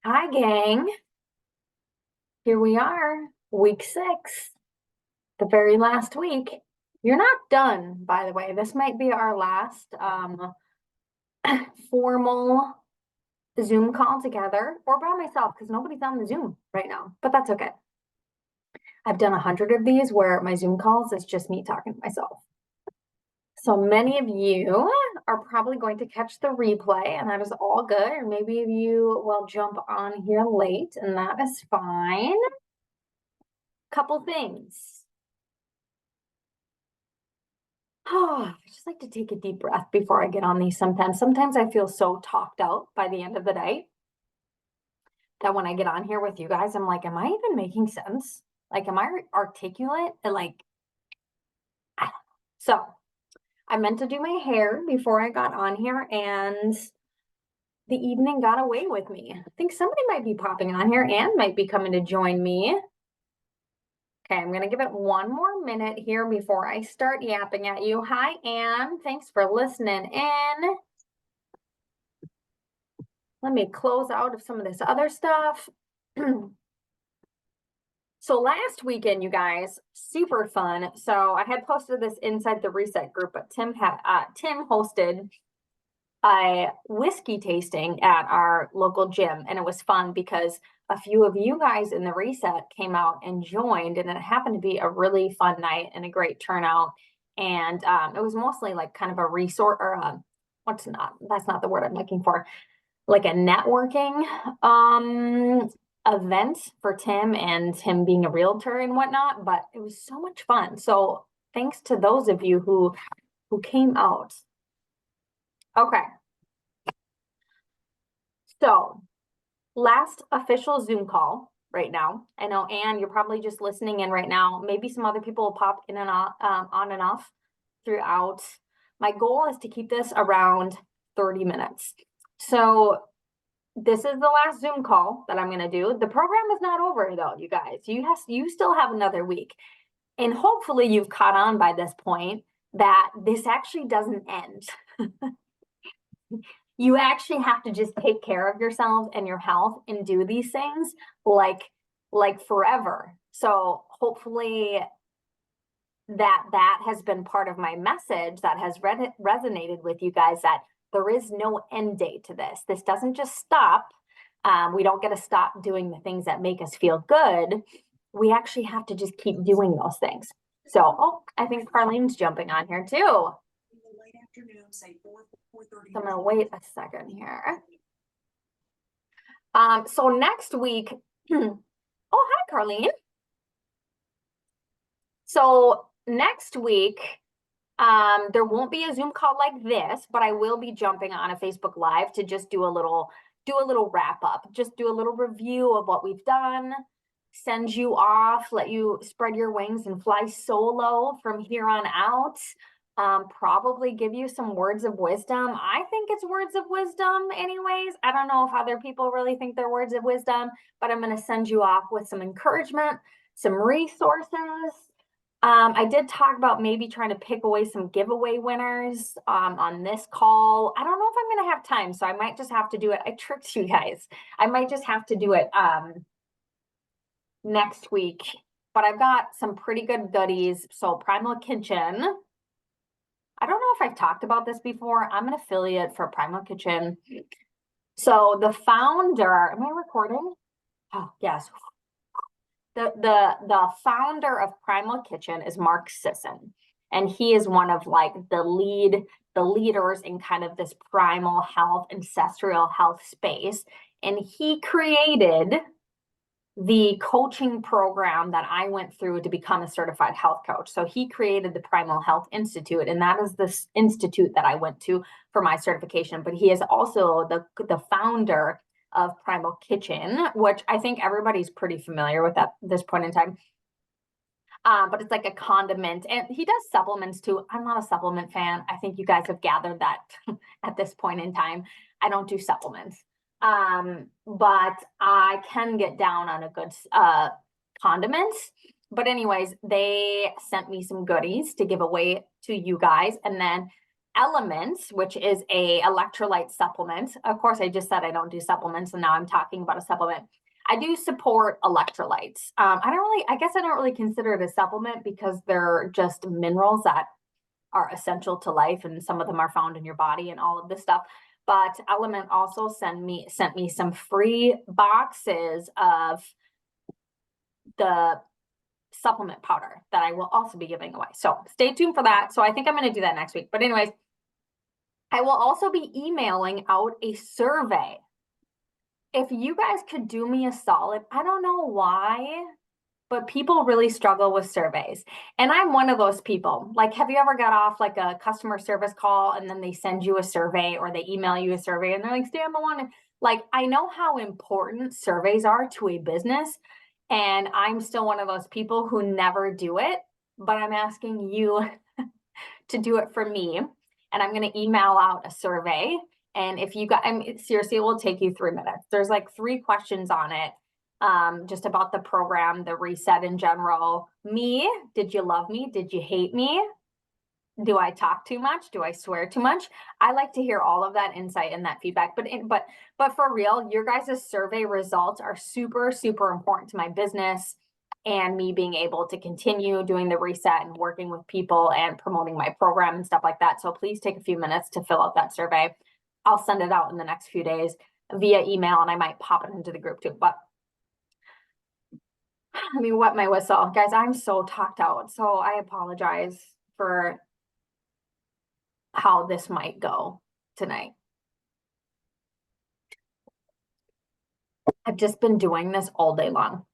Hi, gang. Here we are, week 6, the very last week. You're not done, by the way. This might be our last formal Zoom call together or by myself because nobody's on the Zoom right now, but that's okay. I've done 100 of these where my Zoom calls is just me talking to myself. So many of you are probably going to catch the replay, and that is all good. Or maybe you will jump on here late, and that is fine. Couple things. Oh, I just like to take a deep breath before I get on these sometimes. Sometimes I feel so talked out by the end of the day that when I get on here with you guys, I'm like, am I even making sense? Like, am I articulate? And like, so I meant to do my hair before I got on here, and the evening got away with me. I think somebody might be popping on here and might be coming to join me. Okay, I'm going to give it one more minute here before I start yapping at you. Hi, Anne. Thanks for listening in. Let me close out of some of this other stuff. So last weekend, you guys, super fun. So I had posted this inside the Reset group, but Tim hosted a whiskey tasting at our local gym, and it was fun because a few of you guys in the Reset came out and joined, and it happened to be a really fun night and a great turnout. And it was mostly like kind of a resort or that's not the word I'm looking for, like a networking event for Tim and him being a realtor and whatnot, but it was so much fun. So thanks to those of you who came out. Okay. So last official Zoom call right now. I know, Anne, you're probably just listening in right now. Maybe some other people will pop in and on and off throughout. My goal is to keep this around 30 minutes. So this is the last Zoom call that I'm going to do. The program is not over though, you guys. You still have another week. And hopefully you've caught on by this point that this actually doesn't end. You actually have to just take care of yourself and your health and do these things like forever. So hopefully that has been part of my message that has resonated with you guys, that there is no end date to this. This doesn't just stop. We don't get to stop doing the things that make us feel good. We actually have to just keep doing those things. So, oh, I think Carlene's jumping on here too. Late afternoon, say 4:30. So I'm gonna wait a second here. So next week, oh, hi, Carlene. So next week, there won't be a Zoom call like this, but I will be jumping on a Facebook Live to just do a little wrap up, just do a little review of what we've done, send you off, let you spread your wings and fly solo from here on out. Probably give you some words of wisdom. I think it's words of wisdom anyways. I don't know if other people really think they're words of wisdom, but I'm going to send you off with some encouragement, some resources. I did talk about maybe trying to pick away some giveaway winners on this call. I don't know if I'm going to have time, so I might just have to do it. I tricked you guys. I might just have to do it next week, but I've got some pretty good goodies. So Primal Kitchen, I don't know if I've talked about this before. I'm an affiliate for Primal Kitchen. So the founder, am I recording? Oh, yes. The founder of Primal Kitchen is Mark Sisson, and he is one of like the leaders in kind of this primal health, ancestral health space. And he created the coaching program that I went through to become a certified health coach. So he created the Primal Health Institute, and that is this institute that I went to for my certification. But he is also the founder of Primal Kitchen, which I think everybody's pretty familiar with at this point in time. But it's like a condiment, and he does supplements too. I'm not a supplement fan. I think you guys have gathered that at this point in time. I don't do supplements. But I can get down on a good condiments. But anyways, they sent me some goodies to give away to you guys. And then Elements, which is a electrolyte supplement. Of course, I just said I don't do supplements, and now I'm talking about a supplement. I do support electrolytes. I guess I don't really consider it a supplement because they're just minerals that are essential to life, and some of them are found in your body and all of this stuff. But Element also sent me some free boxes of the supplement powder that I will also be giving away. So stay tuned for that. So I think I'm going to do that next week. But anyways, I will also be emailing out a survey. If you guys could do me a solid, I don't know why, but people really struggle with surveys. And I'm one of those people. Like, have you ever got off like a customer service call and then they send you a survey or they email you a survey and they're like, Stan, I know how important surveys are to a business. And I'm still one of those people who never do it, but I'm asking you to do it for me. And I'm going to email out a survey. And if you got, seriously, it will take you 3 minutes. There's like 3 questions on it. Just about the program, the reset in general. Me, did you love me? Did you hate me? Do I talk too much? Do I swear too much? I like to hear all of that insight and that feedback. But for real, your guys' survey results are super, super important to my business and me being able to continue doing the reset and working with people and promoting my program and stuff like that. So please take a few minutes to fill out that survey. I'll send it out in the next few days via email, and I might pop it into the group too. But let me wet my whistle. Guys, I'm so talked out. So I apologize for how this might go tonight. I've just been doing this all day long,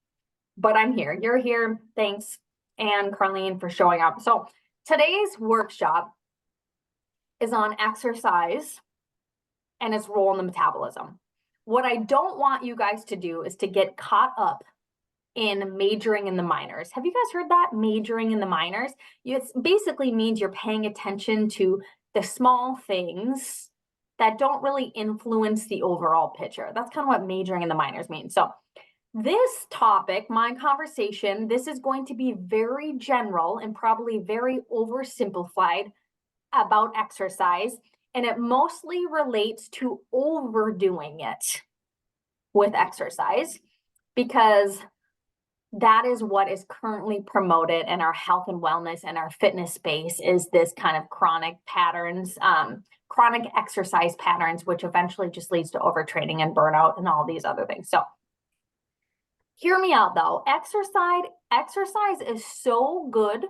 but I'm here. You're here. Thanks, Anne, Carlene, for showing up. So today's workshop is on exercise and its role in the metabolism. What I don't want you guys to do is to get caught up in majoring in the minors. Have you guys heard that? Majoring in the minors? It basically means you're paying attention to the small things that don't really influence the overall picture. That's kind of what majoring in the minors means. So this topic, my conversation, this is going to be very general and probably very oversimplified about exercise. And it mostly relates to overdoing it with exercise, because that is what is currently promoted in our health and wellness and our fitness space, is this kind of chronic patterns, chronic exercise patterns, which eventually just leads to overtraining and burnout and all these other things. So hear me out though. Exercise is so good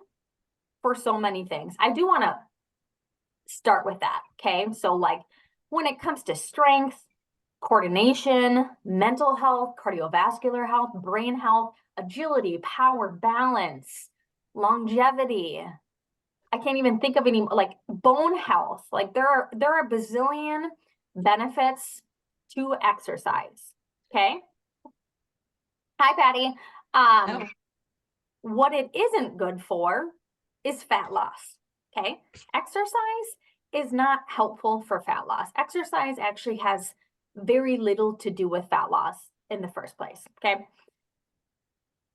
for so many things. I do want to start with that. Okay. So like when it comes to strength, coordination, mental health, cardiovascular health, brain health, agility, power, balance, longevity. I can't even think of any, like bone health. Like there are a bazillion benefits to exercise. Okay. Hi, Patty. Oh. What it isn't good for is fat loss. Okay. Exercise is not helpful for fat loss. Exercise actually has very little to do with fat loss in the first place. Okay.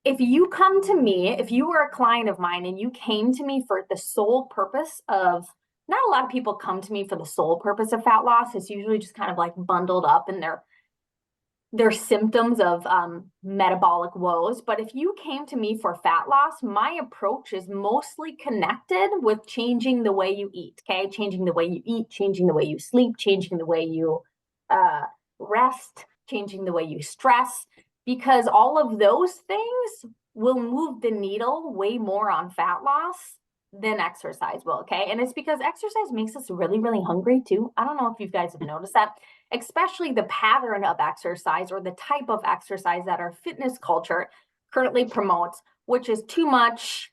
If you come to me, if you were a client of mine and you came to me for the sole purpose of, not a lot of people come to me for the sole purpose of fat loss. It's usually just kind of like bundled up in their symptoms of metabolic woes. But if you came to me for fat loss, my approach is mostly connected with changing the way you eat. Okay. Changing the way you eat, changing the way you sleep, changing the way you rest, changing the way you stress, because all of those things will move the needle way more on fat loss than exercise will. Okay. And it's because exercise makes us really, really hungry too. I don't know if you guys have noticed that, especially the pattern of exercise or the type of exercise that our fitness culture currently promotes, which is too much,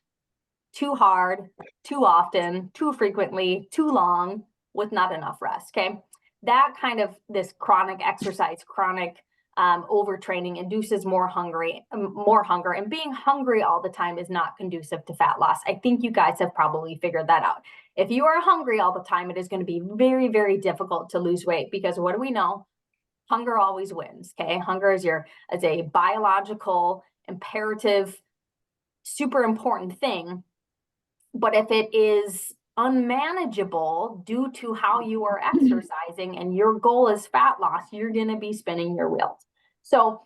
too hard, too often, too frequently, too long, with not enough rest. Okay. That kind of this chronic exercise, chronic overtraining induces more hunger, and being hungry all the time is not conducive to fat loss. I think you guys have probably figured that out. If you are hungry all the time, it is going to be very, very difficult to lose weight, because what do we know? Hunger always wins. Okay. Hunger is a biological imperative, super important thing. But if it is unmanageable due to how you are exercising and your goal is fat loss, you're going to be spinning your wheels. So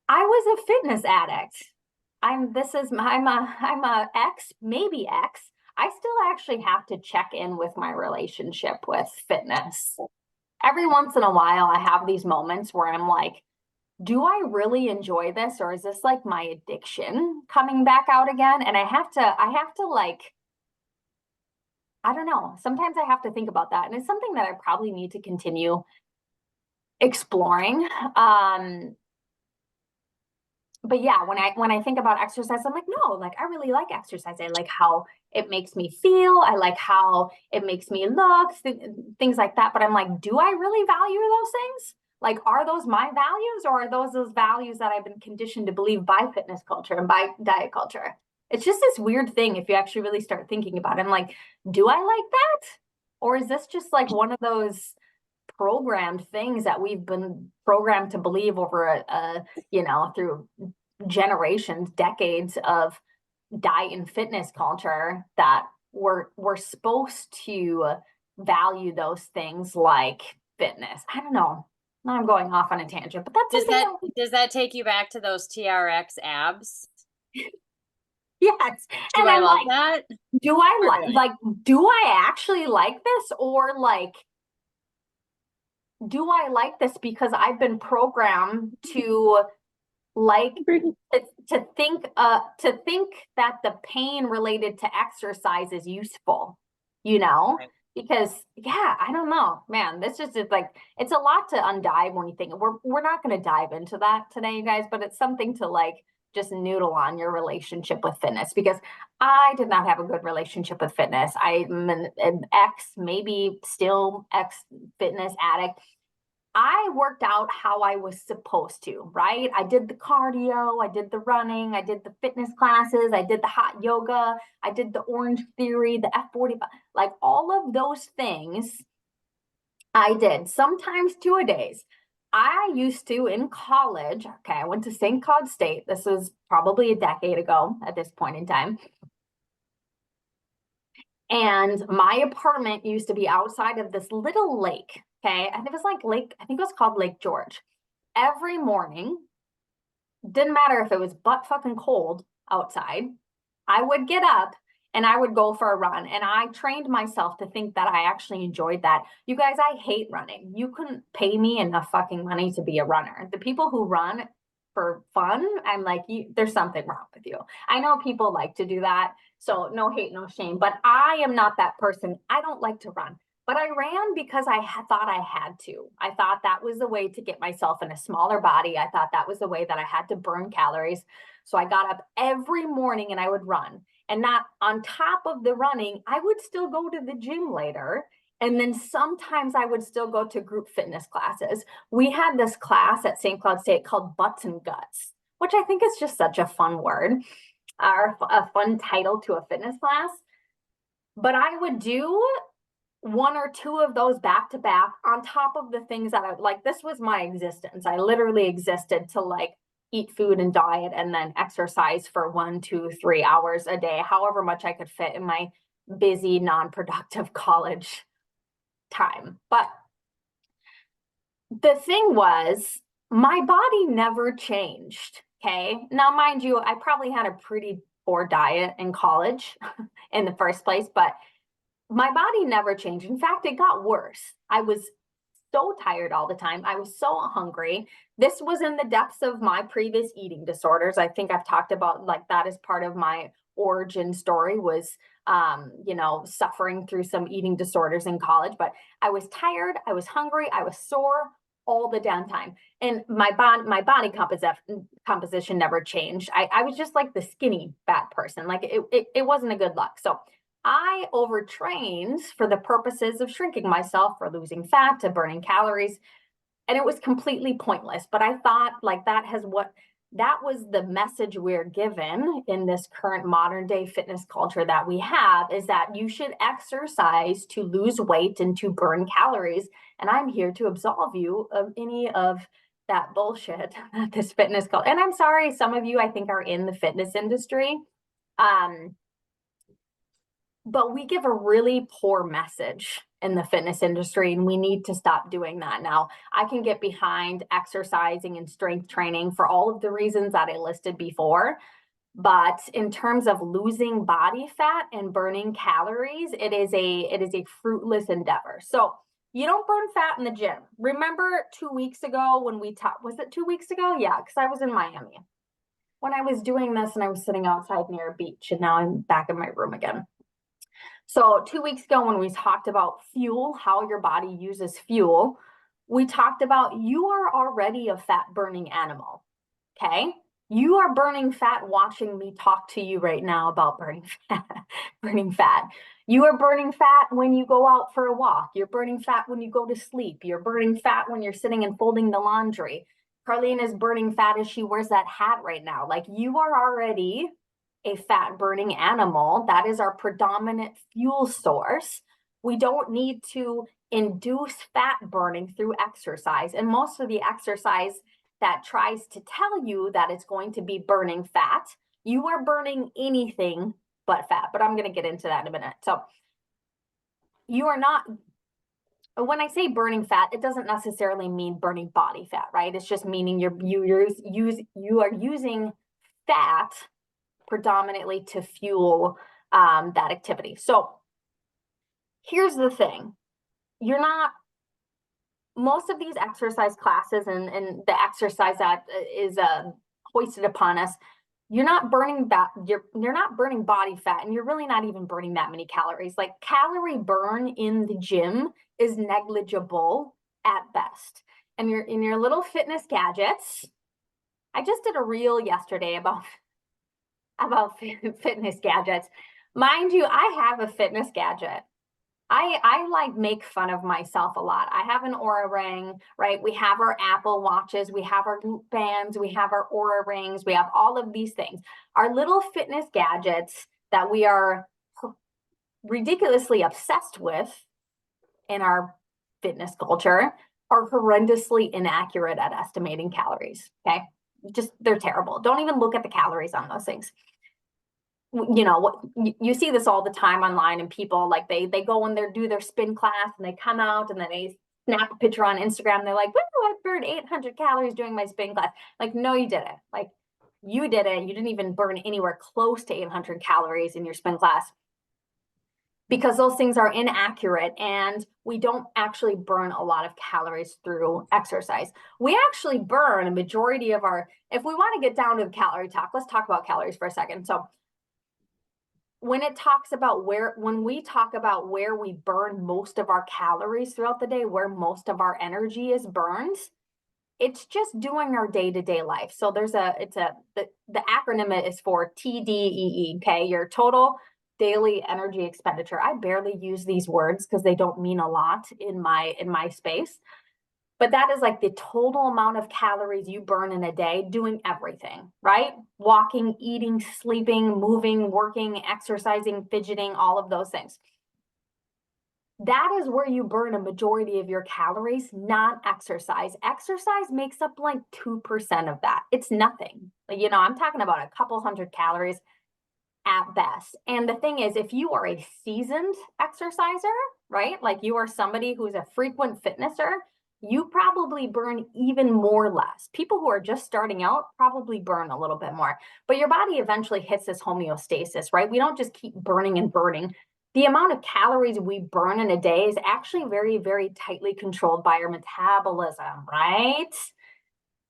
I was a fitness addict. I'm a ex, maybe ex. I still actually have to check in with my relationship with fitness. Every once in a while, I have these moments where I'm like, do I really enjoy this, or is this like my addiction coming back out again? And I have to like, I don't know. Sometimes I have to think about that. And it's something that I probably need to continue exploring. But yeah, when I think about exercise, I'm like, no, like I really like exercise. I like how it makes me feel. I like how it makes me look, things like that. But I'm like, do I really value those things? Like, are those my values, or are those values that I've been conditioned to believe by fitness culture and by diet culture? It's just this weird thing if you actually really start thinking about it. I'm like, do I like that? Or is this just like one of those programmed things that we've been programmed to believe over through generations, decades of diet and fitness culture, that we're supposed to value those things like fitness. I don't know. Now I'm going off on a tangent, but that's does that take you back to those TRX abs? Yes. Do And I I'm love like, that? do I actually like this, or like, do I like this because I've been programmed to like to think that the pain related to exercise is useful, Right. because yeah, I don't know, man, this just is like, it's a lot to undive when you think. We're not going to dive into that today, you guys, but it's something to like just noodle on your relationship with fitness, because I did not have a good relationship with fitness. I'm an ex, maybe still ex fitness addict. I worked out how I was supposed to, right? I did the cardio, I did the running, I did the fitness classes, I did the hot yoga, I did the Orange Theory, the F45, like all of those things I did, sometimes 2-a-days. I used to in college, okay, I went to St. Cloud State. This was probably a decade ago at this point in time. And my apartment used to be outside of this little lake. Okay. I think it was like I think it was called Lake George. Every morning, didn't matter if it was butt fucking cold outside, I would get up and I would go for a run. And I trained myself to think that I actually enjoyed that. You guys, I hate running. You couldn't pay me enough fucking money to be a runner. The people who run for fun, I'm like, there's something wrong with you. I know people like to do that. So no hate, no shame, but I am not that person. I don't like to run. But I ran because I thought I had to. I thought that was the way to get myself in a smaller body. I thought that was the way that I had to burn calories. So I got up every morning and I would run. And not on top of the running, I would still go to the gym later. And then sometimes I would still go to group fitness classes. We had this class at St. Cloud State called Butts and Guts, which I think is just such a fun word, or a fun title to a fitness class. But I would do one or two of those back to back on top of the things that I like. This was my existence. I literally existed to like eat food and diet and then exercise for 1, 2, 3 hours a day, however much I could fit in my busy, non-productive college time. But the thing was, my body never changed. Okay. Now, mind you, I probably had a pretty poor diet in college in the first place, but my body never changed. In fact, it got worse. I was so tired all the time. I was so hungry. This was in the depths of my previous eating disorders. I think I've talked about like that as part of my origin story, was suffering through some eating disorders in college. But I was tired, I was hungry, I was sore all the damn time. And my body composition never changed. I was just like the skinny fat person. Like it wasn't a good look. So I overtrained for the purposes of shrinking myself, for losing fat, to burning calories, and it was completely pointless. But I thought like that was the message we're given in this current modern day fitness culture that we have, is that you should exercise to lose weight and to burn calories. And I'm here to absolve you of any of that bullshit that this fitness culture. And I'm sorry, some of you I think are in the fitness industry. but we give a really poor message in the fitness industry, and we need to stop doing that. Now, I can get behind exercising and strength training for all of the reasons that I listed before. But in terms of losing body fat and burning calories, it is a fruitless endeavor. So you don't burn fat in the gym. Remember 2 weeks ago when we talked, was it 2 weeks ago? Yeah, because I was in Miami when I was doing this and I was sitting outside near a beach, and now I'm back in my room again. So 2 weeks ago when we talked about fuel, how your body uses fuel, we talked about you are already a fat burning animal. Okay. You are burning fat watching me talk to you right now about burning fat. Burning fat. You are burning fat when you go out for a walk. You're burning fat when you go to sleep. You're burning fat when you're sitting and folding the laundry. Carlene is burning fat as she wears that hat right now. Like, you are already a fat burning animal. That is our predominant fuel source. We don't need to induce fat burning through exercise. And most of the exercise that tries to tell you that it's going to be burning fat, you are burning anything but fat. But I'm going to get into that in a minute. So you are not, when I say burning fat, it doesn't necessarily mean burning body fat, right? It's just meaning you are using fat predominantly to fuel that activity. So here's the thing. Most of these exercise classes and the exercise that is hoisted upon us, you're not burning you're not burning body fat, and you're really not even burning that many calories. Like, calorie burn in the gym is negligible at best. And you're in your little fitness gadgets. I just did a reel yesterday about fitness gadgets. Mind you, I have a fitness gadget. I like make fun of myself a lot. I have an Oura ring, right? We have our Apple watches, we have our Whoop bands, we have our Oura rings, we have all of these things. Our little fitness gadgets that we are ridiculously obsessed with in our fitness culture are horrendously inaccurate at estimating calories, okay? Just, they're terrible. Don't even look at the calories on those things. You know what, you see this all the time online, and people, like, they go and they do their spin class and they come out and then they snap a picture on Instagram and they're like, "Woo, I burned 800 calories doing my spin class." Like, no, you didn't. Like, you didn't even burn anywhere close to 800 calories in your spin class, because those things are inaccurate, and we don't actually burn a lot of calories through exercise. We actually burn a majority of our, if we want to get down to the calorie talk, let's talk about calories for a second. So when we talk about where we burn most of our calories throughout the day, where most of our energy is burned, it's just doing our day-to-day life. So the acronym is for TDEE, okay? Your total daily energy expenditure. I barely use these words because they don't mean a lot in my space. But that is like the total amount of calories you burn in a day doing everything, right? Walking, eating, sleeping, moving, working, exercising, fidgeting, all of those things. That is where you burn a majority of your calories, not exercise. Exercise makes up like 2% of that. It's nothing. I'm talking about a couple hundred calories at best. And the thing is, if you are a seasoned exerciser, right? Like, you are somebody who's a frequent fitnesser, you probably burn even more less. People who are just starting out probably burn a little bit more, but your body eventually hits this homeostasis, right? We don't just keep burning and burning. The amount of calories we burn in a day is actually very, very tightly controlled by our metabolism, right?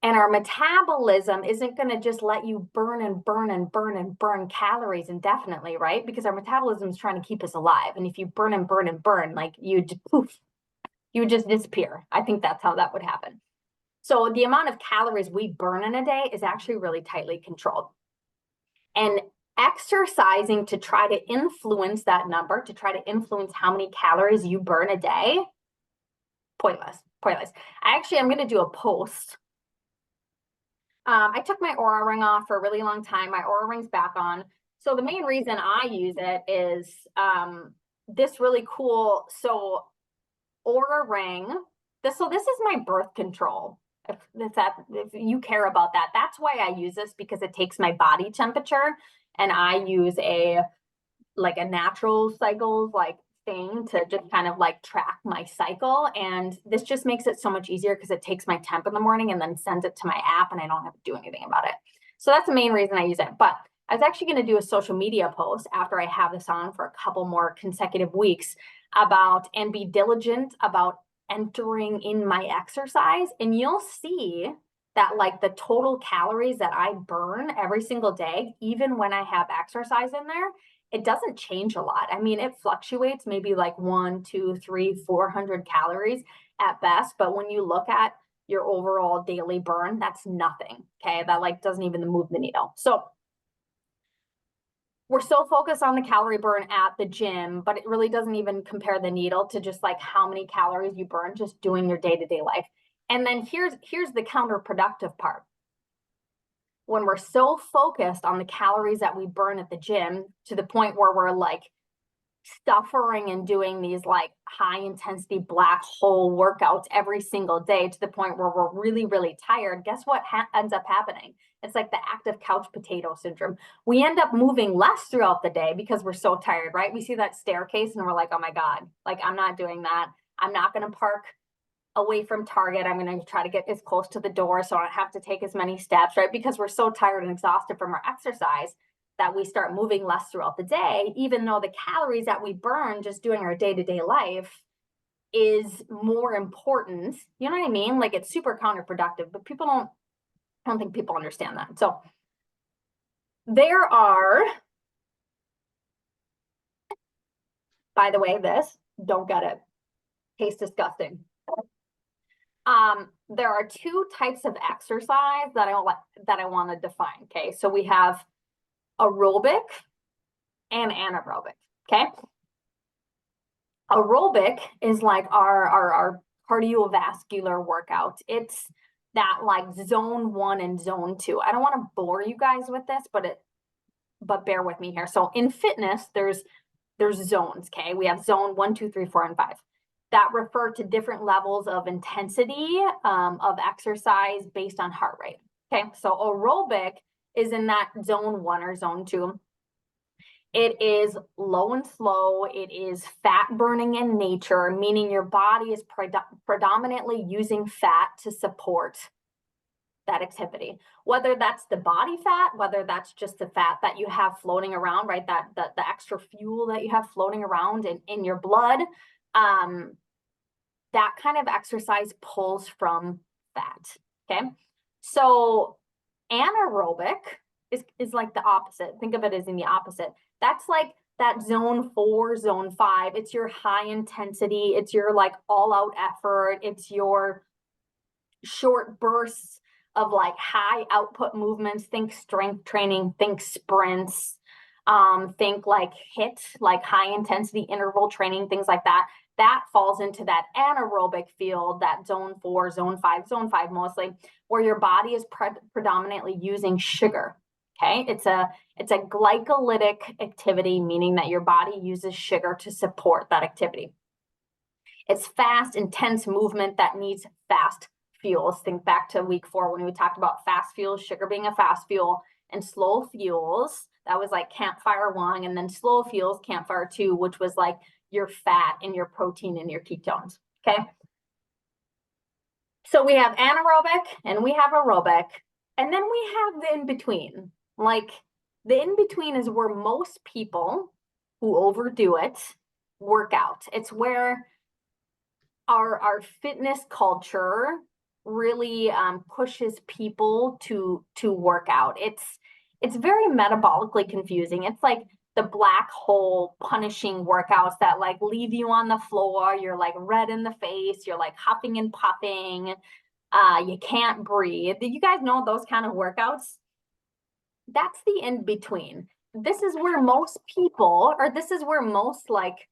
And our metabolism isn't going to just let you burn and burn and burn and burn calories indefinitely, right? Because our metabolism is trying to keep us alive. And if you burn and burn and burn, like, you would just disappear. I think that's how that would happen. So the amount of calories we burn in a day is actually really tightly controlled. And exercising to try to influence that number, to try to influence how many calories you burn a day, pointless. I'm going to do a post. I took my Oura ring off for a really long time. My Oura ring's back on. So the main reason I use it is this really cool, Oura ring. This is my birth control. If you care about that, that's why I use this, because it takes my body temperature, and I use a like a natural cycles like thing to just kind of like track my cycle. And this just makes it so much easier because it takes my temp in the morning and then sends it to my app and I don't have to do anything about it. So that's the main reason I use it. But I was actually going to do a social media post after I have this on for a couple more consecutive weeks about, and be diligent about entering in my exercise. And you'll see that like the total calories that I burn every single day, even when I have exercise in there, it doesn't change a lot. I mean, it fluctuates maybe like 1, 2, 3, 400 calories at best. But when you look at your overall daily burn, that's nothing. Okay. That like doesn't even move the needle. So we're so focused on the calorie burn at the gym, but it really doesn't even compare the needle to just like how many calories you burn just doing your day-to-day life. And then here's the counterproductive part. When we're so focused on the calories that we burn at the gym to the point where we're like suffering and doing these like high intensity black hole workouts every single day to the point where we're really, really tired, guess what ends up happening? It's like the active couch potato syndrome. We end up moving less throughout the day because we're so tired, right? We see that staircase and we're like, oh my God, like I'm not doing that. I'm not going to park away from Target. I'm going to try to get as close to the door so I don't have to take as many steps, right? Because we're so tired and exhausted from our exercise that we start moving less throughout the day, even though the calories that we burn just doing our day-to-day life is more important. You know what I mean? Like it's super counterproductive, but I don't think people understand that. So there are, by the way, don't get it. Tastes disgusting. There are 2 types of exercise that I want to define. Okay. So we have aerobic and anaerobic. Okay. Aerobic is like our cardiovascular workout. It's that like zone 1 and zone 2. I don't want to bore you guys with this, but bear with me here. So in fitness, there's zones. Okay. We have zone 1, 2, 3, 4, and 5 that refer to different levels of intensity of exercise based on heart rate. Okay. So aerobic is in that zone 1 or zone 2. It is low and slow. It is fat burning in nature, meaning your body is predominantly using fat to support that activity. Whether that's the body fat, whether that's just the fat that you have floating around, right? That the extra fuel that you have floating around in your blood, that kind of exercise pulls from fat. Okay. So anaerobic is like the opposite. Think of it as in the opposite. That's like that zone 4, zone 5. It's your high intensity. It's your like all out effort. It's your short bursts of like high output movements. Think strength training, think sprints, think like HIIT, like high intensity interval training, things like that. That falls into that anaerobic field, that zone 4, zone 5 mostly, where your body is predominantly using sugar. Okay, it's a glycolytic activity, meaning that your body uses sugar to support that activity. It's fast, intense movement that needs fast fuels. Think back to week 4 when we talked about fast fuels, sugar being a fast fuel, and slow fuels. That was like campfire 1, and then slow fuels, campfire 2, which was like your fat and your protein and your ketones. Okay. So we have anaerobic and we have aerobic, and then we have the in-between. Like the in-between is where most people who overdo it work out. It's where our fitness culture really pushes people to work out. It's very metabolically confusing. It's like the black hole punishing workouts that like leave you on the floor. You're like red in the face. You're like huffing and puffing. You can't breathe. You guys know those kind of workouts? That's the in between. This is where most people, or this is where most like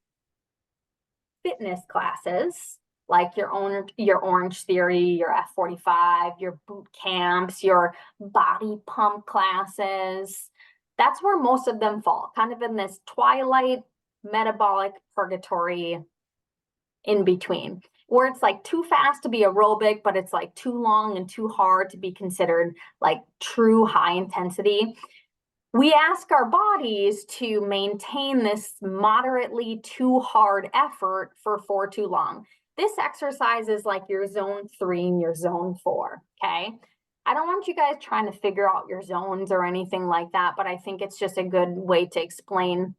fitness classes, like your Orange Theory, your F45, your boot camps, your body pump classes, that's where most of them fall, kind of in this twilight metabolic purgatory in between, where it's like too fast to be aerobic, but it's like too long and too hard to be considered like true high intensity. we ask our bodies to maintain this moderately too hard effort for too long. This exercise is like your zone 3 and your zone 4, okay? I don't want you guys trying to figure out your zones or anything like that, but I think it's just a good way to explain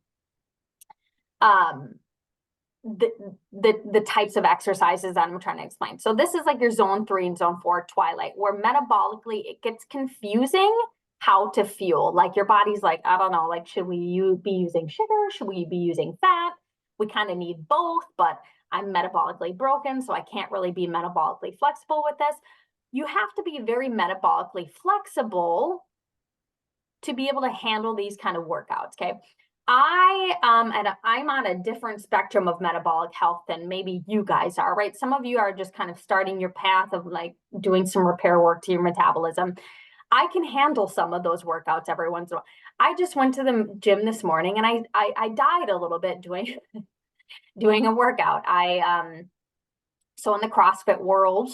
the types of exercises that I'm trying to explain. So this is like your zone 3 and zone 4 twilight, where metabolically it gets confusing how to fuel. Like your body's like, I don't know, like, should we be using sugar? Should we be using fat? We kind of need both, but I'm metabolically broken, so I can't really be metabolically flexible with this. You have to be very metabolically flexible to be able to handle these kind of workouts, okay? I'm on a different spectrum of metabolic health than maybe you guys are, right? Some of you are just kind of starting your path of like doing some repair work to your metabolism. I can handle some of those workouts every once in a while. I just went to the gym this morning and I died a little bit doing doing a workout. So in the CrossFit world,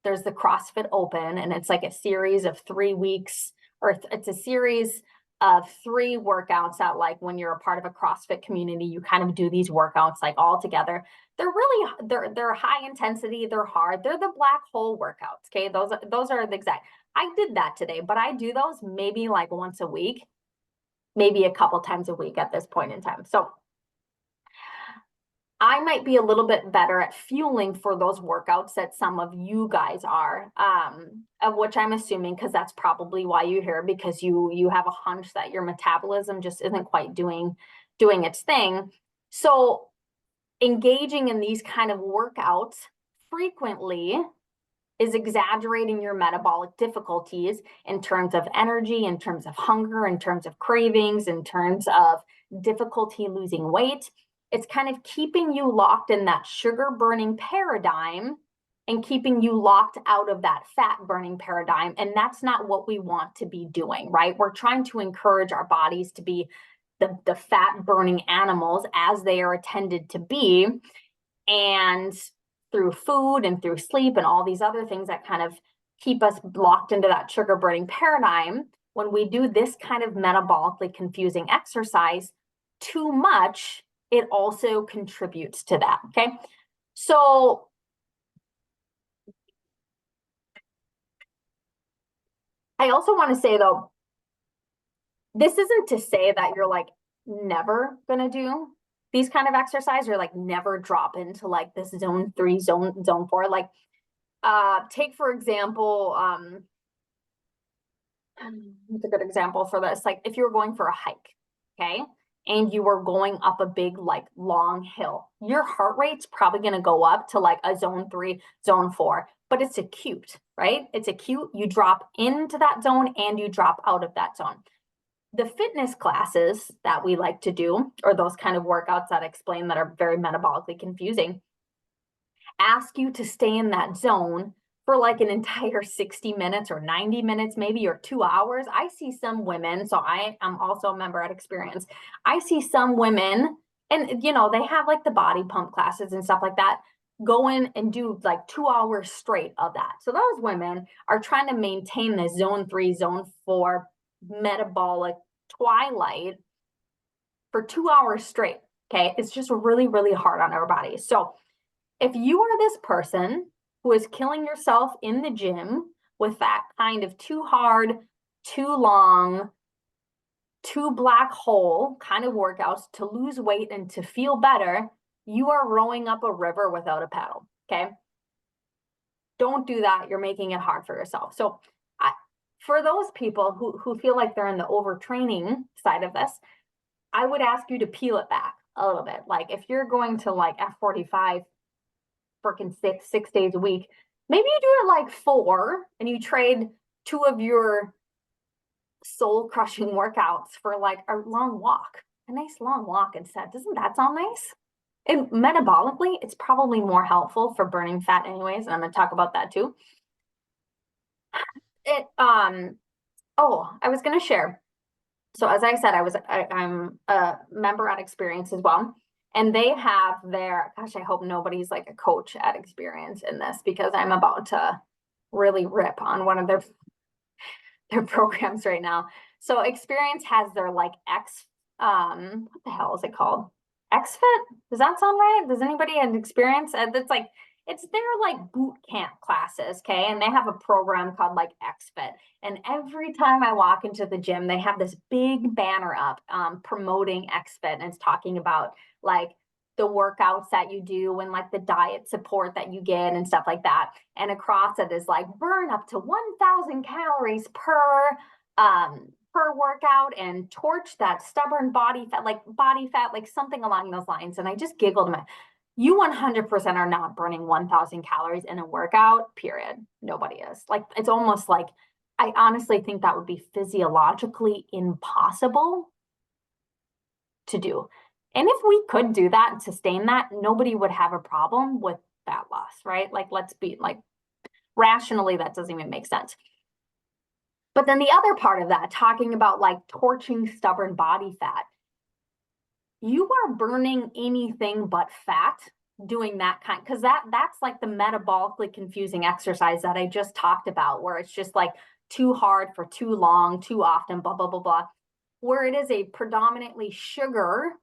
there's the CrossFit Open, and it's like a series of 3 weeks, or it's a series of 3 workouts that, like, when you're a part of a CrossFit community, you kind of do these workouts like all together. They're high intensity, they're hard, they're the black hole workouts. Okay, those are the exact. I did that today, but I do those maybe like once a week, maybe a couple times a week at this point in time. So I might be a little bit better at fueling for those workouts that some of you guys are, of which I'm assuming, because that's probably why you're here, because you have a hunch that your metabolism just isn't quite doing its thing. So engaging in these kind of workouts frequently is exaggerating your metabolic difficulties in terms of energy, in terms of hunger, in terms of cravings, in terms of difficulty losing weight. It's kind of keeping you locked in that sugar burning paradigm and keeping you locked out of that fat burning paradigm. And that's not what we want to be doing, right? We're trying to encourage our bodies to be the fat burning animals as they are intended to be. And through food and through sleep and all these other things that kind of keep us locked into that sugar burning paradigm, when we do this kind of metabolically confusing exercise too much, it also contributes to that, okay? So I also want to say, though, this isn't to say that you're like never gonna do these kind of exercise, or like never drop into like this zone 3, zone 4. Like take for example, what's a good example for this? Like if you were going for a hike, okay, and you were going up a big like long hill, your heart rate's probably going to go up to like a zone 3, zone 4, but it's acute, right? It's acute. You drop into that zone and you drop out of that zone. The fitness classes that we like to do, or those kind of workouts that explain that are very metabolically confusing, ask you to stay in that zone for like an entire 60 minutes or 90 minutes, maybe, or 2 hours. I see some women, so I am also a member at Experience. I see some women, and you know, they have like the body pump classes and stuff like that, go in and do like 2 hours straight of that. So those women are trying to maintain the zone 3, zone 4 metabolic twilight for 2 hours straight. Okay, it's just really, really hard on our bodies. So if you are this person who is killing yourself in the gym with that kind of too hard, too long, too black hole kind of workouts to lose weight and to feel better, you are rowing up a river without a paddle, okay? Don't do that. You're making it hard for yourself. So for those people who feel like they're in the overtraining side of this, I would ask you to peel it back a little bit. Like if you're going to like F45 freaking six days a week, maybe you do it like 4 and you trade 2 of your soul crushing workouts for like a long walk, a nice long walk instead. Doesn't that sound nice? And metabolically, it's probably more helpful for burning fat anyways, and I'm going to talk about that too. I was going to share. So as I said, I'm a member at Experience as well. And they have their, gosh, I hope nobody's like a coach at Experience in this, because I'm about to really rip on one of their, their programs right now. So Experience has their like what the hell is it called? XFit? Does that sound right? Does anybody have experience? It's like, it's their like boot camp classes, okay? And they have a program called like XFit. And every time I walk into the gym, they have this big banner up promoting XFit, and it's talking about like the workouts that you do and like the diet support that you get and stuff like that. And across it is like burn up to 1,000 calories per workout and torch that stubborn body fat, like something along those lines. And I just giggled. You 100% are not burning 1,000 calories in a workout, period. Nobody is. Like, it's almost like, I honestly think that would be physiologically impossible to do. And if we could do that and sustain that, nobody would have a problem with fat loss, right? Like, let's be like, rationally, that doesn't even make sense. But then the other part of that, talking about like torching stubborn body fat, you are burning anything but fat doing that kind, because that's like the metabolically confusing exercise that I just talked about, where it's just like too hard for too long, too often, blah, blah, blah, blah, where it is a predominantly sugar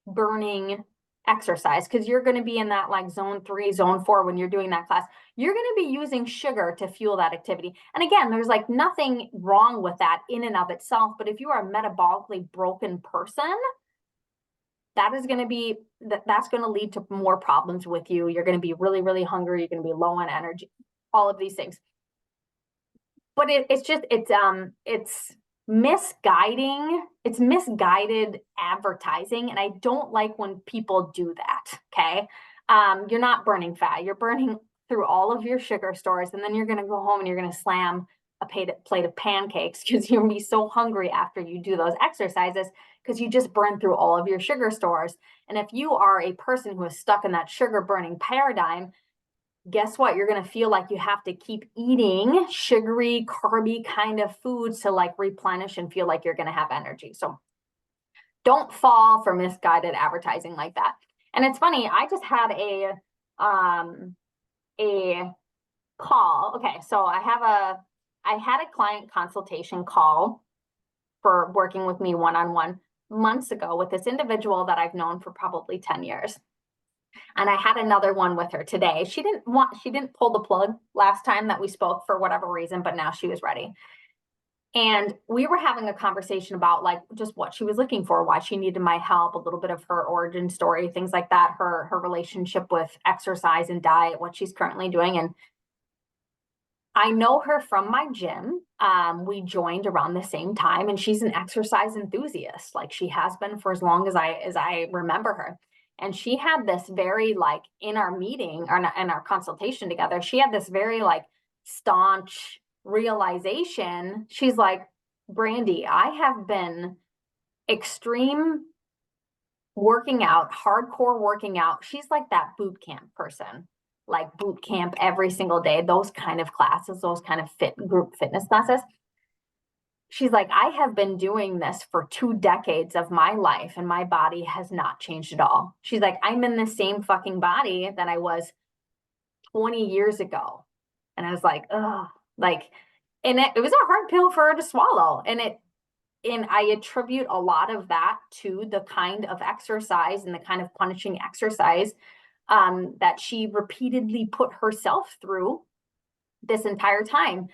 burning exercise, because you're going to be in that like zone 3, zone 4 when you're doing that class. You're going to be using sugar to fuel that activity. And again, there's like nothing wrong with that in and of itself, but if you are a metabolically broken person, that is going to be that's going to lead to more problems with you. You're going to be really, really hungry. You're going to be low on energy, all of these things. But it's misguiding. It's misguided advertising. And I don't like when people do that. Okay. You're not burning fat. You're burning through all of your sugar stores. And then you're going to go home and you're going to slam a plate of pancakes because you're going to be so hungry after you do those exercises, because you just burn through all of your sugar stores. And if you are a person who is stuck in that sugar burning paradigm, guess what? You're going to feel like you have to keep eating sugary, carby kind of foods to like replenish and feel like you're going to have energy. So don't fall for misguided advertising like that. And it's funny, I just had a call. Okay, so I had a client consultation call for working with me one-on-one months ago with this individual that I've known for probably 10 years. And I had another one with her today. She didn't pull the plug last time that we spoke for whatever reason, but now she was ready. And we were having a conversation about like just what she was looking for, why she needed my help, a little bit of her origin story, things like that, her relationship with exercise and diet, what she's currently doing. And I know her from my gym. We joined around the same time, and she's an exercise enthusiast. Like she has been for as long as I remember her. And she had this very like in our meeting or in our consultation together, she had this very like staunch realization. She's like, Brandy, I have been extreme working out, hardcore working out. She's like that boot camp person, like boot camp every single day, those kind of classes, those kind of group fitness classes. She's like, I have been doing this for 2 decades of my life and my body has not changed at all. She's like, I'm in the same fucking body that I was 20 years ago. And I was like, oh, like, and it was a hard pill for her to swallow. And I attribute a lot of that to the kind of exercise and the kind of punishing exercise that she repeatedly put herself through this entire time.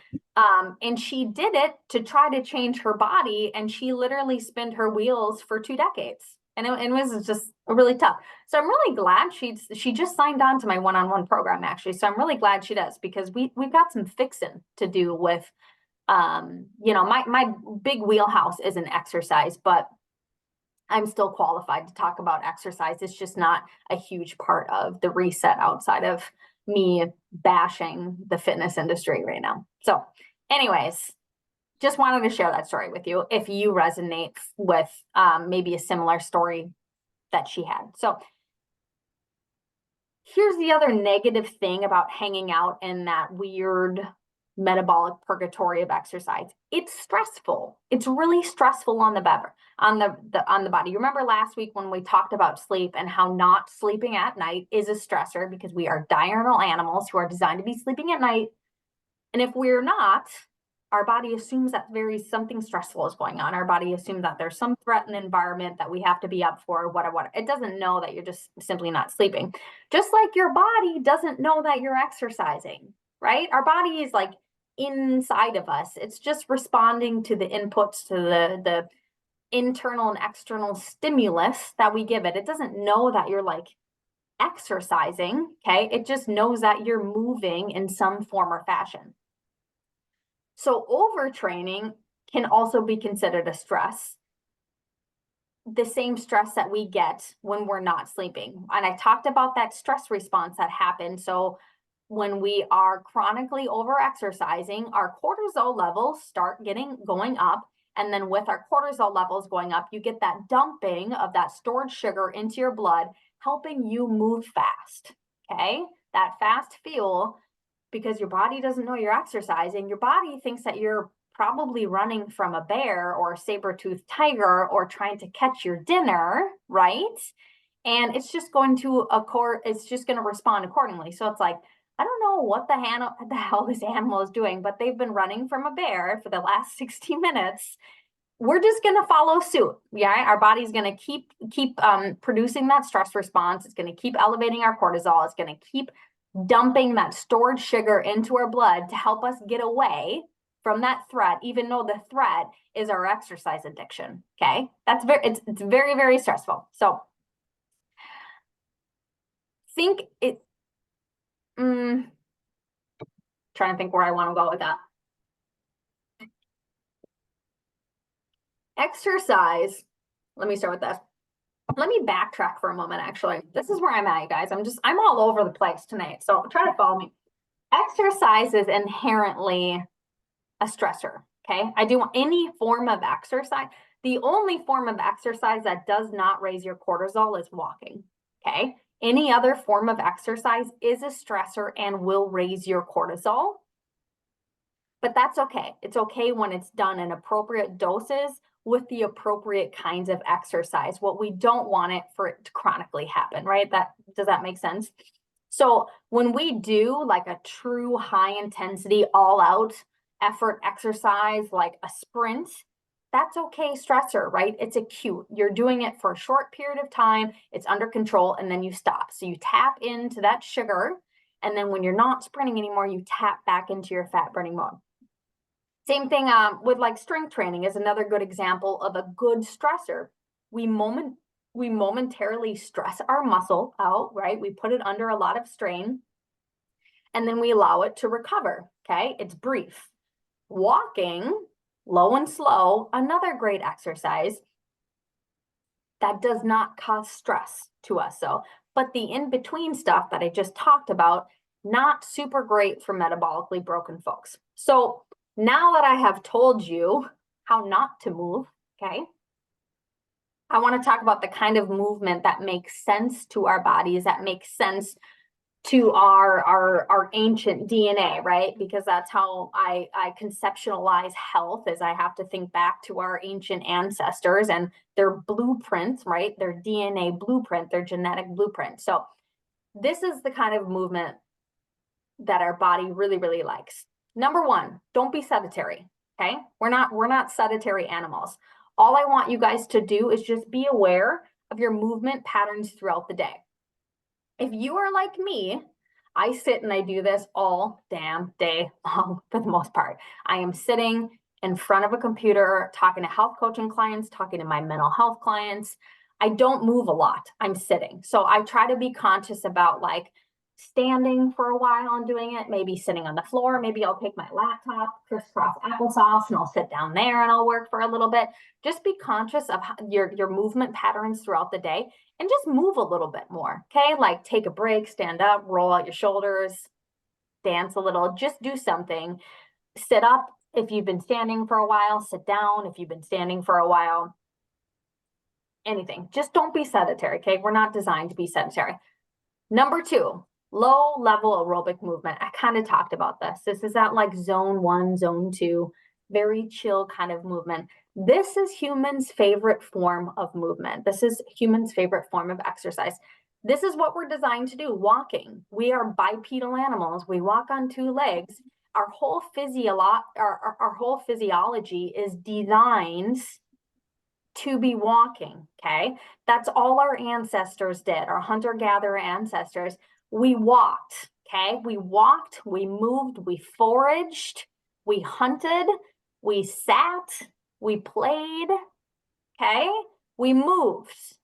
And she did it to try to change her body, and she literally spun her wheels for 2 decades. And it was just really tough. So I'm really glad she just signed on to my one-on-one program, actually. So I'm really glad she does, because we've got some fixing to do with, my big wheelhouse isn't exercise, but I'm still qualified to talk about exercise. It's just not a huge part of the reset outside of me bashing the fitness industry right now. So anyways, just wanted to share that story with you if you resonate with maybe a similar story that she had. So here's the other negative thing about hanging out in that weird metabolic purgatory of exercise. It's stressful. It's really stressful on the body. You remember last week when we talked about sleep and how not sleeping at night is a stressor, because we are diurnal animals who are designed to be sleeping at night. And if we're not, our body assumes that something stressful is going on. Our body assumes that there's some threat in the environment that we have to be up for, whatever. It doesn't know that you're just simply not sleeping. Just like your body doesn't know that you're exercising, right? Our body is like inside of us. It's just responding to the inputs, to the internal and external stimulus that we give it. It doesn't know that you're like exercising, okay? It just knows that you're moving in some form or fashion. So overtraining can also be considered a stress, the same stress that we get when we're not sleeping. And I talked about that stress response that happens. So when we are chronically over-exercising, our cortisol levels start going up. And then with our cortisol levels going up, you get that dumping of that stored sugar into your blood, helping you move fast, okay? That fast fuel, because your body doesn't know you're exercising. Your body thinks that you're probably running from a bear or a saber-toothed tiger or trying to catch your dinner, right? And it's just going to respond accordingly. So it's like, I don't know what the hell this animal is doing, but they've been running from a bear for the last 60 minutes. We're just going to follow suit. Yeah, our body's going to keep producing that stress response. It's going to keep elevating our cortisol. It's going to keep dumping that stored sugar into our blood to help us get away from that threat, even though the threat is our exercise addiction. Okay, it's very, very stressful. So think it. Trying to think where I want to go with that. Exercise. Let me start with this. Let me backtrack for a moment, actually. This is where I'm at, you guys. I'm all over the place tonight, so try to follow me. Exercise is inherently a stressor, okay? I do any form of exercise. The only form of exercise that does not raise your cortisol is walking, okay? Any other form of exercise is a stressor and will raise your cortisol, but that's okay. It's okay when it's done in appropriate doses with the appropriate kinds of exercise. What we don't want it for it to chronically happen, right? Does that make sense? So when we do like a true high intensity, all out effort exercise, like a sprint, that's okay stressor, right? It's acute. You're doing it for a short period of time, it's under control, and then you stop. So you tap into that sugar, and then when you're not sprinting anymore, you tap back into your fat burning mode. Same thing with like strength training is another good example of a good stressor. We momentarily stress our muscle out, right? We put it under a lot of strain, and then we allow it to recover, okay? It's brief. Walking, low and slow, another great exercise that does not cause stress to us. So, but the in-between stuff that I just talked about, not super great for metabolically broken folks. So now that I have told you how not to move, okay, I want to talk about the kind of movement that makes sense to our bodies, that makes sense to our ancient DNA, right? Because that's how I conceptualize health, is I have to think back to our ancient ancestors and their blueprints, right? Their DNA blueprint, their genetic blueprint. So this is the kind of movement that our body really, really likes. Number one, don't be sedentary, okay? We're not sedentary animals. All I want you guys to do is just be aware of your movement patterns throughout the day. If you are like me, I sit and I do this all damn day long for the most part. I am sitting in front of a computer, talking to health coaching clients, talking to my mental health clients. I don't move a lot. I'm sitting. So I try to be conscious about like standing for a while and doing it, maybe sitting on the floor. Maybe I'll take my laptop, crisscross applesauce, and I'll sit down there and I'll work for a little bit. Just be conscious of your movement patterns throughout the day and just move a little bit more, okay? Like take a break, stand up, roll out your shoulders, dance a little, just do something. Sit up if you've been standing for a while, sit down if you've been standing for a while. Anything, just don't be sedentary, okay? We're not designed to be sedentary. Number two, low level aerobic movement. I kind of talked about this. This is at like zone 1, zone 2, very chill kind of movement. This is humans' favorite form of movement. This is humans' favorite form of exercise. This is what we're designed to do, walking. We are bipedal animals. We walk on 2 legs, our whole our whole physiology is designed to be walking, okay? That's all our ancestors did, our hunter-gatherer ancestors. We walked, okay? We walked, we moved, we foraged, we hunted, we sat, we played, okay? We moved.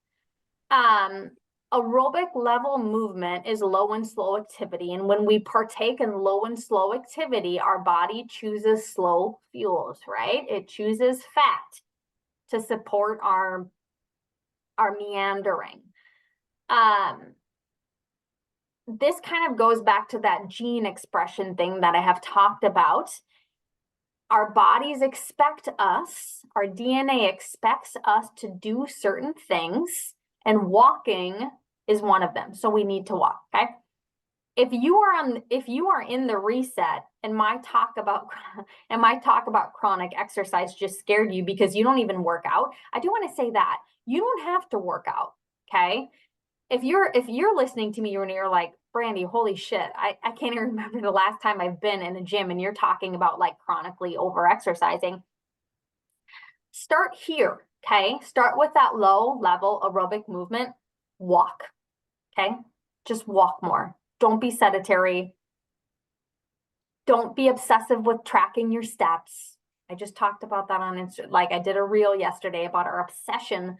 Aerobic level movement is low and slow activity. And when we partake in low and slow activity, our body chooses slow fuels, right? It chooses fat to support our meandering. This kind of goes back to that gene expression thing that I have talked about. Our bodies expect us, our DNA expects us to do certain things, and walking is one of them. So we need to walk, okay? If you are in the reset and my talk about chronic exercise just scared you because you don't even work out, I do want to say that you don't have to work out, okay? If you're listening to me and you're like, Brandy, holy shit, I can't even remember the last time I've been in a gym, and you're talking about like chronically over exercising, start here, okay? Start with that low level aerobic movement, walk, okay? Just walk more. Don't be sedentary. Don't be obsessive with tracking your steps. I just talked about that on Instagram. Like I did a reel yesterday about our obsession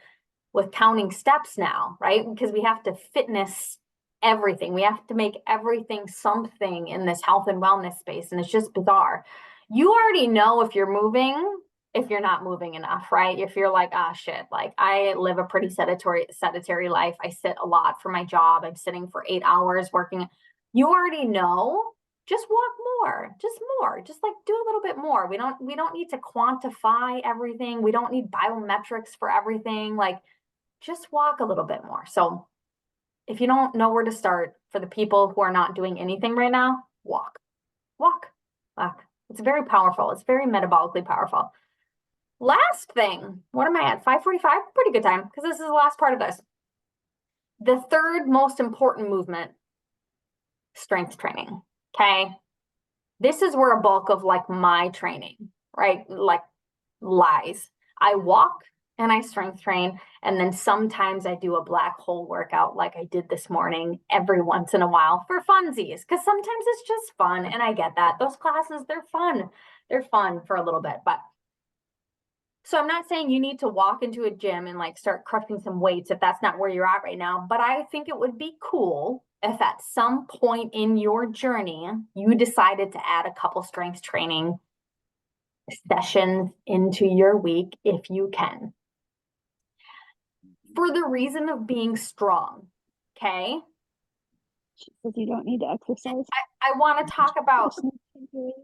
with counting steps now, right? Because we have to fitness everything. We have to make everything something in this health and wellness space. And it's just bizarre. You already know if you're moving, if you're not moving enough, right? If you're like, ah, shit, like I live a pretty sedentary life. I sit a lot for my job. I'm sitting for 8 hours working. You already know, just walk more, just like do a little bit more. We don't need to quantify everything. We don't need biometrics for everything. Like just walk a little bit more. So if you don't know where to start, for the people who are not doing anything right now, walk. It's very powerful. It's very metabolically powerful. Last thing, what am I at? 5:45? Pretty good time, because this is the last part of this. The third most important movement, strength training, okay? This is where a bulk of like my training, right? Like lies. I walk and I strength train, and then sometimes I do a black hole workout like I did this morning every once in a while for funsies, because sometimes it's just fun, and I get that. Those classes, they're fun. They're fun for a little bit, but so I'm not saying you need to walk into a gym and like start crushing some weights if that's not where you're at right now, but I think it would be cool if at some point in your journey, you decided to add a couple strength training sessions into your week if you can. For the reason of being strong, okay? Because you don't need to exercise. I want to talk about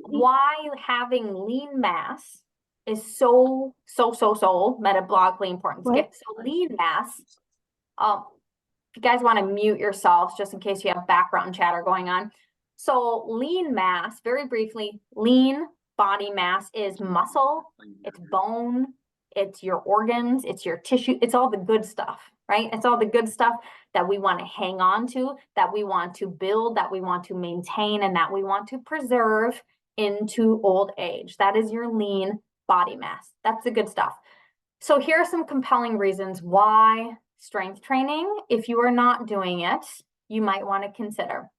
why having lean mass is so metabolically important. What? So lean mass, if you guys want to mute yourselves just in case you have background chatter going on. So lean mass, very briefly, lean body mass is muscle, it's bone, it's your organs, it's your tissue, it's all the good stuff, right? It's all the good stuff that we want to hang on to, that we want to build, that we want to maintain, and that we want to preserve into old age. That is your lean body mass. That's the good stuff. So here are some compelling reasons why strength training, if you are not doing it, you might want to consider.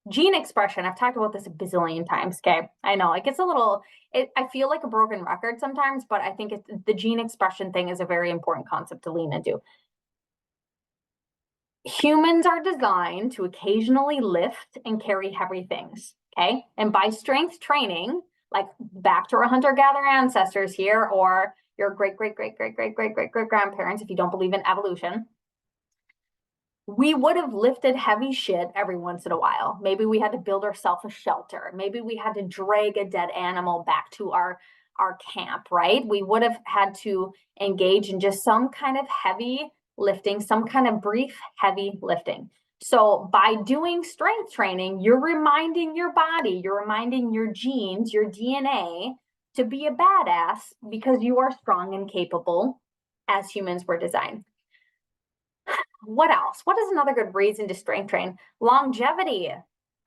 Gene expression, I've talked about this a bazillion times, okay? I know it gets a little, I feel like a broken record sometimes, but I think the gene expression thing is a very important concept to lean into. Humans are designed to occasionally lift and carry heavy things, okay? And by strength training, like back to our hunter-gatherer ancestors here, or your great-great-great-great-great-great-great-grandparents, if you don't believe in evolution, we would have lifted heavy shit every once in a while. Maybe we had to build ourselves a shelter. Maybe we had to drag a dead animal back to our camp, right? We would have had to engage in just some kind of heavy lifting, some kind of brief heavy lifting. So by doing strength training, you're reminding your body, you're reminding your genes, your DNA to be a badass, because you are strong and capable as humans were designed. What else? What is another good reason to strength train? Longevity.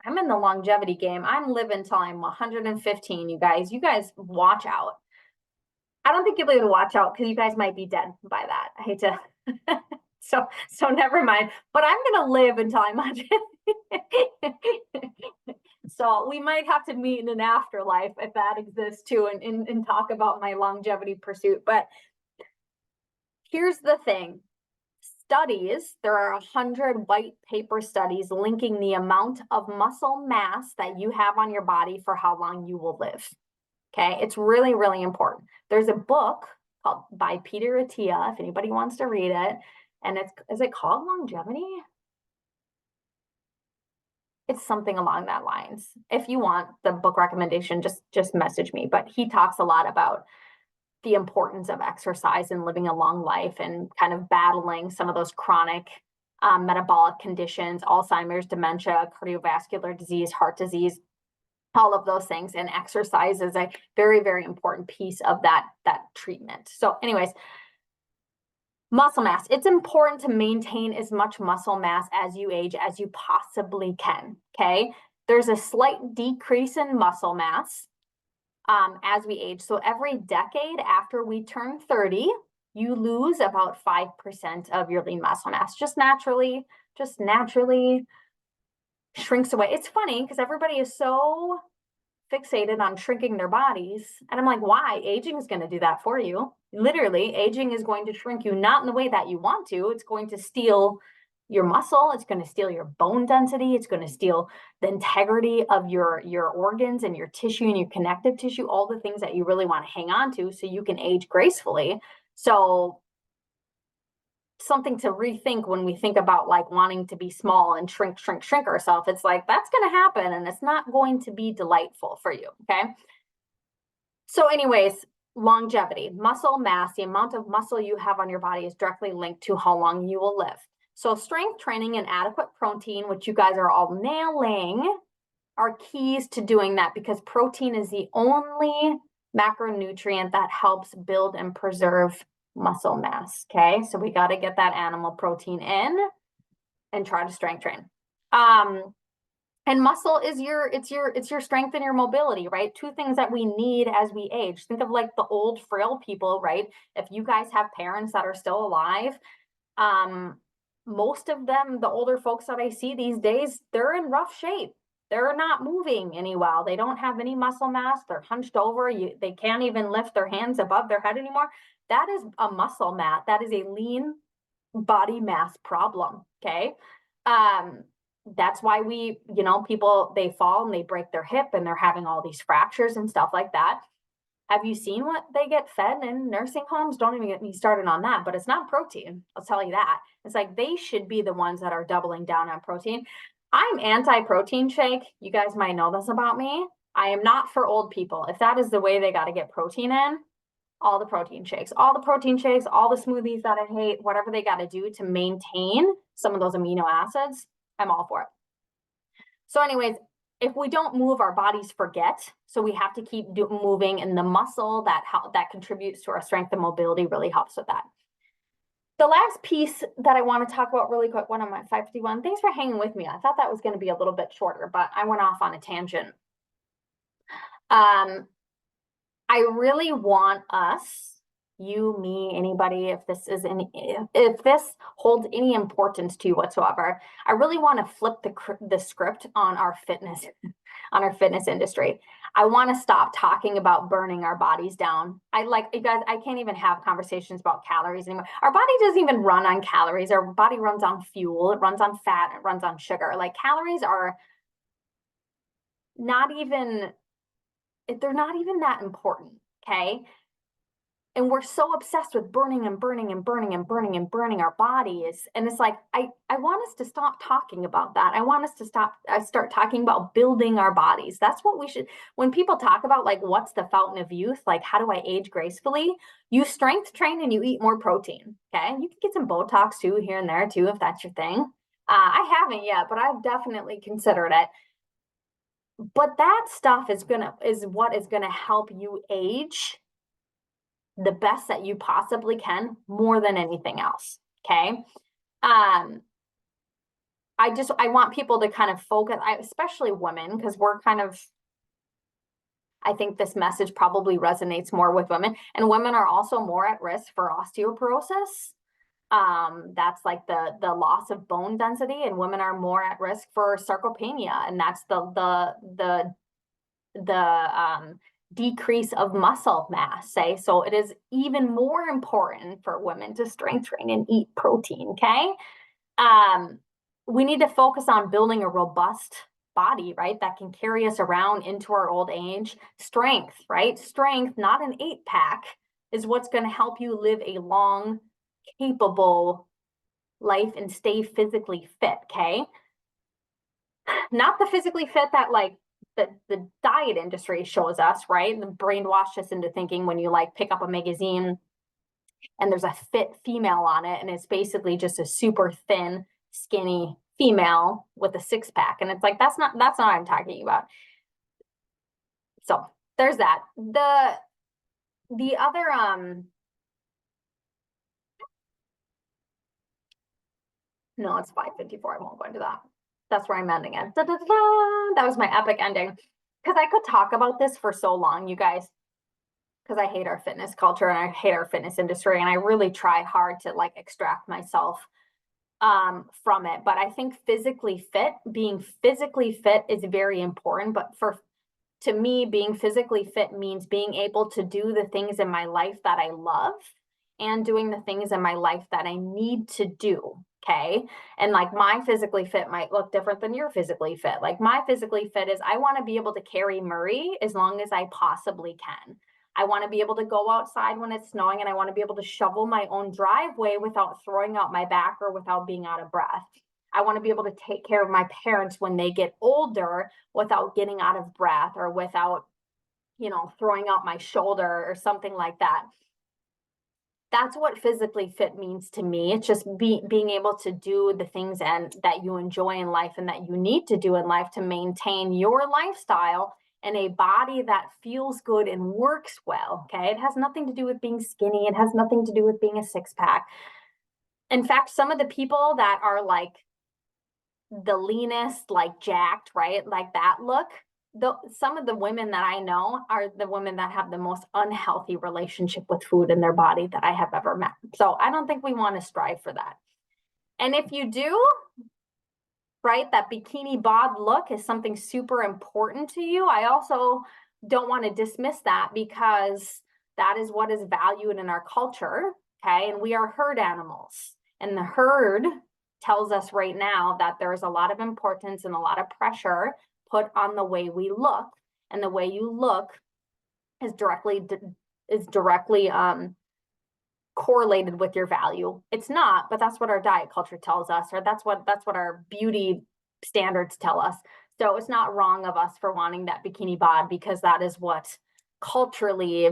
I'm in the longevity game. I'm living till I'm 115, you guys. You guys watch out. I don't think you'll be able to watch out because you guys might be dead by that. I hate to. So never mind. But I'm gonna live until I'm 100. So we might have to meet in an afterlife if that exists too, and talk about my longevity pursuit. But here's the thing. Studies, there are 100 white paper studies linking the amount of muscle mass that you have on your body for how long you will live. Okay, it's really, really important. There's a book called by Peter Attia, if anybody wants to read it, and is it called Longevity? It's something along that lines. If you want the book recommendation, just message me. But he talks a lot about the importance of exercise and living a long life and kind of battling some of those chronic metabolic conditions, Alzheimer's, dementia, cardiovascular disease, heart disease, all of those things. And exercise is a very, very important piece of that treatment. So anyways, muscle mass. It's important to maintain as much muscle mass as you age as you possibly can, okay? There's a slight decrease in muscle mass as we age. So every decade after we turn 30, you lose about 5% of your lean muscle mass. Just naturally shrinks away. It's funny because everybody is so fixated on shrinking their bodies. And I'm like, why? Aging is going to do that for you. Literally, aging is going to shrink you, not in the way that you want to. It's going to steal your muscle. It's going to steal your bone density. It's going to steal the integrity of your organs and your tissue and your connective tissue, all the things that you really want to hang on to so you can age gracefully. So something to rethink when we think about like wanting to be small and shrink ourselves. It's like, that's going to happen and it's not going to be delightful for you. Okay. So anyways, longevity, muscle mass, the amount of muscle you have on your body is directly linked to how long you will live. So strength training and adequate protein, which you guys are all nailing, are keys to doing that because protein is the only macronutrient that helps build and preserve muscle mass. Okay, so we got to get that animal protein in and try to strength train. And muscle is it's your strength and your mobility, right? Two things that we need as we age. Think of like the old frail people, right? If you guys have parents that are still alive, most of them, the older folks that I see these days, they're in rough shape. They're not moving any well. They don't have any muscle mass. They're hunched over. They can't even lift their hands above their head anymore. That is a muscle mass. That is a lean body mass problem. Okay. That's why people, they fall and they break their hip and they're having all these fractures and stuff like that. Have you seen what they get fed in nursing homes? Don't even get me started on that, but it's not protein. I'll tell you that. It's like they should be the ones that are doubling down on protein. I'm anti-protein shake. You guys might know this about me. I am not for old people. If that is the way they got to get protein in, all the protein shakes, all the smoothies that I hate, whatever they got to do to maintain some of those amino acids, I'm all for it. So anyways, if we don't move, our bodies forget. So we have to keep moving, and the muscle that contributes to our strength and mobility really helps with that. The last piece that I want to talk about really quick, one of my 551, thanks for hanging with me. I thought that was going to be a little bit shorter, but I went off on a tangent. I really want us, you, me, anybody, if this holds any importance to you whatsoever, I really want to flip the script on our fitness, on our fitness industry. I want to stop talking about burning our bodies down. You guys, I can't even have conversations about calories anymore. Our body doesn't even run on calories. Our body runs on fuel. It runs on fat. It runs on sugar. Like calories are they're not even that important. Okay. And we're so obsessed with burning our bodies. And it's like, I want us to stop talking about that. I want us to start talking about building our bodies. That's what we should, when people talk about like, what's the fountain of youth? Like, how do I age gracefully? You strength train and you eat more protein. Okay. You can get some Botox too, here and there too, if that's your thing. I haven't yet, but I've definitely considered it. But that stuff is what is going to help you age the best that you possibly can, more than anything else. Okay. I I want people to kind of focus, especially women, because we're kind of, I think this message probably resonates more with women, and women are also more at risk for osteoporosis. That's like the loss of bone density, and women are more at risk for sarcopenia, and that's the decrease of muscle mass, say. So it is even more important for women to strength train and eat protein, okay? We need to focus on building a robust body, right? That can carry us around into our old age. Strength, right? Strength, not an 8-pack, is what's going to help you live a long, capable life and stay physically fit, okay? Not the physically fit that like the diet industry shows us, right? And brainwash us into thinking when you like pick up a magazine and there's a fit female on it, and it's basically just a super thin, skinny female with a 6-pack. And it's like, that's not what I'm talking about. So there's that. The other, no, it's 5:54. I won't go into that. That's where I'm ending it. Da, da, da, da. That was my epic ending. Because I could talk about this for so long, you guys. Because I hate our fitness culture and I hate our fitness industry, and I really try hard to like extract myself from it. But I think being physically fit is very important. But to me, being physically fit means being able to do the things in my life that I love and doing the things in my life that I need to do. Okay. And like my physically fit might look different than your physically fit. Like my physically fit is I want to be able to carry Murray as long as I possibly can. I want to be able to go outside when it's snowing, and I want to be able to shovel my own driveway without throwing out my back or without being out of breath. I want to be able to take care of my parents when they get older without getting out of breath or without, throwing out my shoulder or something like that. That's what physically fit means to me. It's just being able to do the things that you enjoy in life and that you need to do in life to maintain your lifestyle and a body that feels good and works well. Okay. It has nothing to do with being skinny. It has nothing to do with being a 6-pack. In fact, some of the people that are like the leanest, like jacked, right? Like that look, some of the women that I know are the women that have the most unhealthy relationship with food in their body that I have ever met. So I don't think we want to strive for that. And if you do, right, that bikini bod look is something super important to you, I also don't want to dismiss that, because that is what is valued in our culture. Okay. And we are herd animals, and the herd tells us right now that there's a lot of importance and a lot of pressure put on the way we look, and the way you look is directly correlated with your value. It's not, but that's what our diet culture tells us, or that's what our beauty standards tell us. So it's not wrong of us for wanting that bikini bod, because that is what culturally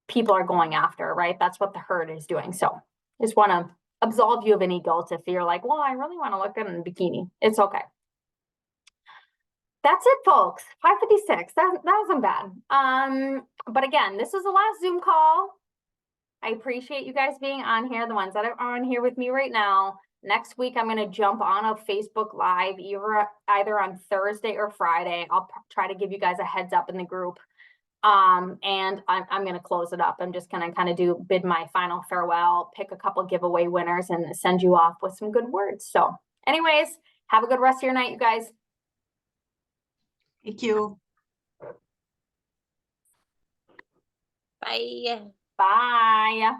people are going after, right? That's what the herd is doing. So just want to absolve you of any guilt if you're like, well, I really want to look good in a bikini. It's okay. That's it, folks. 5:56. That wasn't bad. But again, this is the last Zoom call. I appreciate you guys being on here, the ones that are on here with me right now. Next week, I'm going to jump on a Facebook Live either on Thursday or Friday. I'll try to give you guys a heads up in the group. And I'm going to close it up. I'm just going to kind of bid my final farewell, pick a couple giveaway winners, and send you off with some good words. So anyways, have a good rest of your night, you guys. Thank you. Bye. Bye.